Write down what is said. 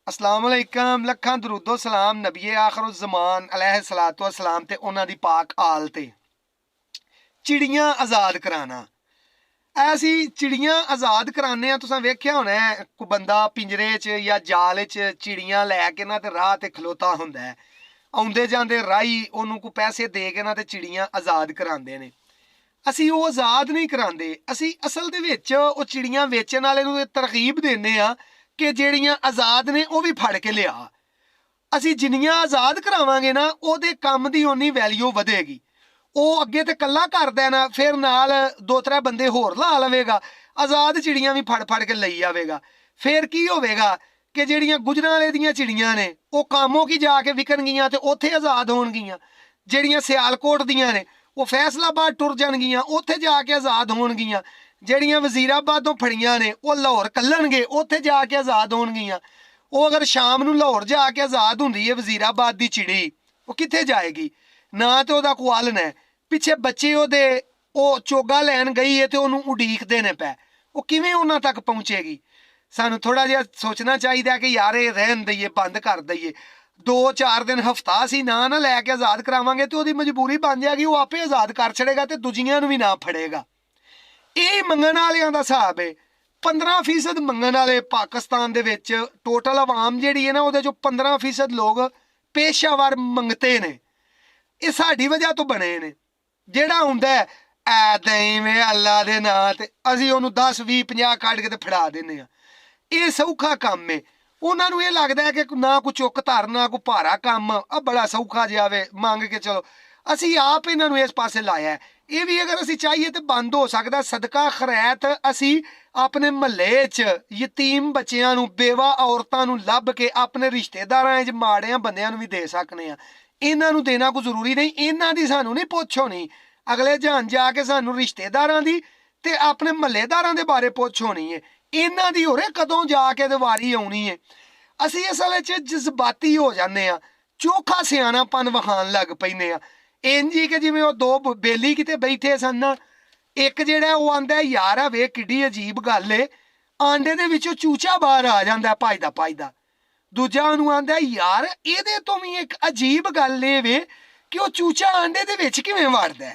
अस्सलाम वालेकुम लखां दरूदो सलाम नबी आखिर ज़मान अलैहि सलातो वसलाम ते उन्हां दी पाक आल ते। चिड़ियां आज़ाद कराना ऐसी चिड़ियां आज़ाद कराने तुसां वेख्या होना है कोई बंदा पिंजरे च या जाल च चिड़ियां लैके ना ते राह ते खलोता हुंदा है। आउंदे जांदे राही ओनू को पैसे दे के ना ते चिड़ियां आज़ाद करांदे ने। ਅਸੀਂ ਉਹ ਆਜ਼ਾਦ ਨਹੀਂ ਕਰਾਂਦੇ, ਅਸੀਂ ਅਸਲ ਦੇ ਵਿੱਚ ਉਹ ਚਿੜੀਆਂ ਵੇਚਣ ਵਾਲੇ ਨੂੰ ਤਰਗੀਬ ਦਿੰਦੇ ਆ ਕਿ ਜਿਹੜੀਆਂ ਆਜ਼ਾਦ ਨੇ ਉਹ ਵੀ ਫੜ ਕੇ ਲਿਆ। ਅਸੀਂ ਜਿੰਨੀਆਂ ਆਜ਼ਾਦ ਕਰਾਵਾਂਗੇ ਨਾ ਉਹਦੇ ਕੰਮ ਦੀ ਓਨੀ ਵੈਲਿਊ ਵਧੇਗੀ। ਉਹ ਅੱਗੇ ਤੇ ਕੱਲਾ ਕਰਦਾ ਨਾ, ਫਿਰ ਨਾਲ ਦੋ ਤਰ੍ਹਾਂ ਬੰਦੇ ਹੋਰ ਲਾ ਲਵੇਗਾ, ਆਜ਼ਾਦ ਚਿੜੀਆਂ ਵੀ ਫੜ ਕੇ ਲਈ ਆਵੇਗਾ। ਫਿਰ ਕੀ ਹੋਵੇਗਾ ਕਿ ਜਿਹੜੀਆਂ ਗੁਜਰਾਂ ਵਾਲੇ ਦੀਆਂ ਚਿੜੀਆਂ ਨੇ ਉਹ ਕਾਮੋਂ ਕੀ ਜਾ ਕੇ ਵਿਕਣਗੀਆਂ ਤੇ ਉੱਥੇ ਆਜ਼ਾਦ ਹੋਣਗੀਆਂ। ਜਿਹੜੀਆਂ ਸਿਆਲਕੋਟ ਦੀਆਂ ਨੇ ਉਹ ਫੈਸਲਾਬਾਦ ਟੁਰ ਜਾਣਗੀਆਂ, ਉੱਥੇ ਜਾ ਕੇ ਆਜ਼ਾਦ ਹੋਣਗੀਆਂ। ਜਿਹੜੀਆਂ ਵਜ਼ੀਰਾਬਾਦੋਂ ਫੜੀਆਂ ਨੇ ਉਹ ਲਾਹੌਰ ਕੱਲਣਗੇ, ਉੱਥੇ ਜਾ ਕੇ ਆਜ਼ਾਦ ਹੋਣਗੀਆਂ। ਉਹ ਅਗਰ ਸ਼ਾਮ ਨੂੰ ਲਾਹੌਰ ਜਾ ਕੇ ਆਜ਼ਾਦ ਹੁੰਦੀ ਹੈ ਵਜ਼ੀਰਾਬਾਦ ਦੀ ਚਿੜੀ, ਉਹ ਕਿੱਥੇ ਜਾਏਗੀ? ਨਾ ਤੇ ਉਹਦਾ ਕੋਈ ਹੱਲ ਹੈ, ਪਿੱਛੇ ਬੱਚੇ ਉਹਦੇ ਉਹ ਚੋਗਾ ਲੈਣ ਗਈ ਹੈ ਤੇ ਉਹਨੂੰ ਉਡੀਕਦੇ ਨੇ ਪੈ, ਉਹ ਕਿਵੇਂ ਉਹਨਾਂ ਤੱਕ ਪਹੁੰਚੇਗੀ? ਸਾਨੂੰ ਥੋੜਾ ਜਿਹਾ ਸੋਚਣਾ ਚਾਹੀਦਾ ਕਿ ਯਾਰ ਇਹ ਰਹਿਣ ਦਈਏ, ਬੰਦ ਕਰ ਦਈਏ। 2-4 ਦਿਨ ਹਫਤਾ ਅਸੀਂ ਨਾ ਲੈ ਕੇ ਆਜ਼ਾਦ ਕਰਾਵਾਂਗੇ ਤੇ ਉਹਦੀ ਮਜਬੂਰੀ ਬਣ ਜਾਏਗੀ, ਉਹ ਆਪੇ ਆਜ਼ਾਦ ਕਰ ਛੜੇਗਾ ਤੇ ਦੂਜੀਆਂ ਨੂੰ ਵੀ ਨਾ ਫੜੇਗਾ। ਇਹ ਮੰਗਣ ਵਾਲਿਆਂ ਦਾ ਹਿਸਾਬ ਹੈ। 15% ਮੰਗਣ ਵਾਲੇ ਪਾਕਿਸਤਾਨ ਦੇ ਵਿੱਚ ਟੋਟਲ ਆਵਾਮ ਜਿਹੜੀ ਹੈ ਨਾ ਉਹਦੇ ਚੋਂ 15% ਲੋਕ ਪੇਸ਼ਾਵਰ ਮੰਗਤੇ ਨੇ। ਇਹ ਸਾਡੀ ਵਜ੍ਹਾ ਤੋਂ ਬਣੇ ਨੇ। ਜਿਹੜਾ ਹੁੰਦਾ ਐ ਦਈਵੇਂ ਅੱਲਾ ਦੇ ਨਾਂ ਤੇ ਅਸੀਂ ਉਹਨੂੰ 10 20 50 ਕੱਢ ਕੇ ਤੇ ਫੜਾ ਦਿੰਦੇ ਆ। ਇਹ ਸੌਖਾ ਕੰਮ ਹੈ। ਉਹਨਾਂ ਨੂੰ ਇਹ ਲੱਗਦਾ ਹੈ ਕਿ ਨਾ ਕੋਈ ਚੁੱਕ ਧਰ ਨਾ ਕੋਈ ਭਾਰਾ ਕੰਮ, ਆ ਬੜਾ ਸੌਖਾ ਜਿਹਾ ਵੇ ਮੰਗ ਕੇ ਚਲੋ। ਅਸੀਂ ਆਪ ਇਹਨਾਂ ਨੂੰ ਇਸ ਪਾਸੇ ਲਾਇਆ। ਇਹ ਵੀ ਅਗਰ ਅਸੀਂ ਚਾਹੀਏ ਤੇ ਬੰਦ ਹੋ ਸਕਦਾ। ਸਦਕਾ ਖੈਰਤ ਅਸੀਂ ਆਪਣੇ ਮਹੱਲੇ 'ਚ ਯਤੀਮ ਬੱਚਿਆਂ ਨੂੰ, ਬੇਵਾ ਔਰਤਾਂ ਨੂੰ ਲੱਭ ਕੇ ਆਪਣੇ ਰਿਸ਼ਤੇਦਾਰਾਂ 'ਚ ਮਾੜਿਆਂ ਬੰਦਿਆਂ ਨੂੰ ਵੀ ਦੇ ਸਕਨੇ ਆ। ਇਹਨਾਂ ਨੂੰ ਦੇਣਾ ਕੋਈ ਜ਼ਰੂਰੀ ਨਹੀਂ। ਇਹਨਾਂ ਦੀ ਸਾਨੂੰ ਨਹੀਂ ਪੁੱਛ ਹੋਣੀ, ਅਗਲੇ ਜਹਾਨ ਜਾ ਕੇ ਸਾਨੂੰ ਰਿਸ਼ਤੇਦਾਰਾਂ ਦੀ ਤੇ ਆਪਣੇ ਮਹੱਲੇਦਾਰਾਂ ਦੇ ਬਾਰੇ ਪੁੱਛ ਹੋਣੀ ਹੈ। ਇਹਨਾਂ ਦੀ ਹੋਰੇ ਕਦੋਂ ਜਾ ਕੇ ਤੇ ਵਾਰੀ ਆਉਣੀ ਹੈ। ਅਸੀਂ ਅਸਲ 'ਚ ਜਜ਼ਬਾਤੀ ਹੋ ਜਾਂਦੇ ਆ, ਚੋਖਾ ਸਿਆਣਾਪਨ ਵਿਖਾਉਣ ਲੱਗ ਪੈਂਦੇ ਆ। ਇੰਝ ਹੀ ਕਿ ਜਿਵੇਂ ਉਹ ਦੋ ਬੇਲੀ ਕਿਤੇ ਬੈਠੇ ਸਨ, ਇੱਕ ਜਿਹੜਾ ਉਹ ਆਂਦਾ ਯਾਰ ਆ ਵੇਖ ਕਿੱਡੀ ਅਜੀਬ ਗੱਲ ਏ, ਆਂਡੇ ਦੇ ਵਿੱਚੋਂ ਚੂਚਾ ਬਾਹਰ ਆ ਜਾਂਦਾ ਭੱਜਦਾ। ਦੂਜਾ ਉਹਨੂੰ ਆਂਦਾ ਯਾਰ ਇਹਦੇ ਤੋਂ ਵੀ ਇੱਕ ਅਜੀਬ ਗੱਲ ਇਹ ਵੇ ਕਿ ਉਹ ਚੂਚਾ ਆਂਡੇ ਦੇ ਵਿੱਚ ਕਿਵੇਂ ਵੜਦਾ।